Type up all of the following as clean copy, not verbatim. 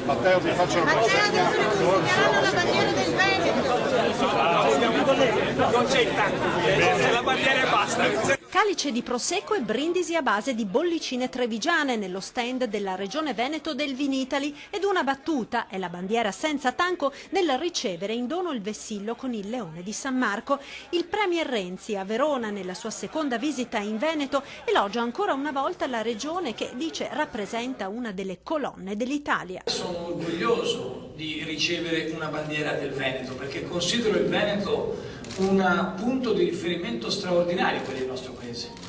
Matteo, ti faccio una Matteo, adesso riconsidereranno la bandiera del Veneto. Non c'è il tanto, c'è la bandiera e basta. Calice di prosecco e brindisi a base di bollicine trevigiane nello stand della Regione Veneto del Vinitali ed una battuta, è la bandiera senza tanco, nel ricevere in dono il vessillo con il leone di San Marco. Il premier Renzi a Verona, nella sua seconda visita in Veneto, elogia ancora una volta la regione che dice rappresenta una delle colonne dell'Italia. Sono orgoglioso di ricevere una bandiera del Veneto perché considero il Veneto un punto di riferimento straordinario per il nostro paese.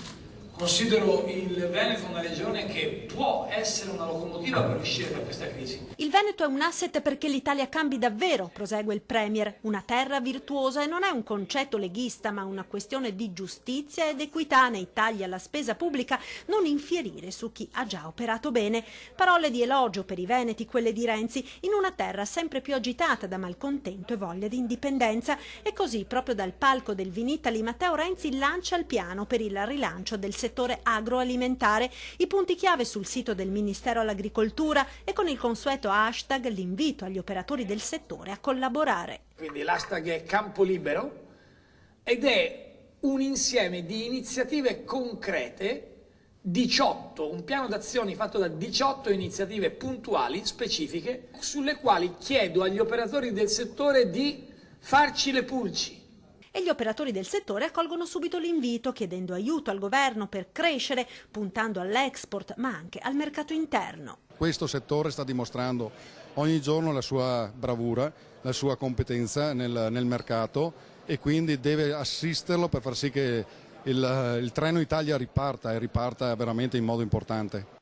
Considero il Veneto una regione che può essere una locomotiva per uscire da questa crisi. Il Veneto è un asset perché l'Italia cambi davvero, prosegue il Premier. Una terra virtuosa e non è un concetto leghista ma una questione di giustizia ed equità nei tagli alla spesa pubblica, non infierire su chi ha già operato bene. Parole di elogio per i veneti, quelle di Renzi, in una terra sempre più agitata da malcontento e voglia di indipendenza. E così, proprio dal palco del Vinitali, Matteo Renzi lancia il piano per il rilancio del settore agroalimentare. I punti chiave sul sito del Ministero all'Agricoltura e con il consueto hashtag l'invito agli operatori del settore a collaborare. Quindi l'hashtag è Campo Libero ed è un insieme di iniziative concrete, 18, un piano d'azioni fatto da 18 iniziative puntuali, specifiche, sulle quali chiedo agli operatori del settore di farci le pulci. E gli operatori del settore accolgono subito l'invito, chiedendo aiuto al governo per crescere, puntando all'export ma anche al mercato interno. Questo settore sta dimostrando ogni giorno la sua bravura, la sua competenza nel mercato e quindi deve assisterlo per far sì che il treno Italia riparta e riparta veramente in modo importante.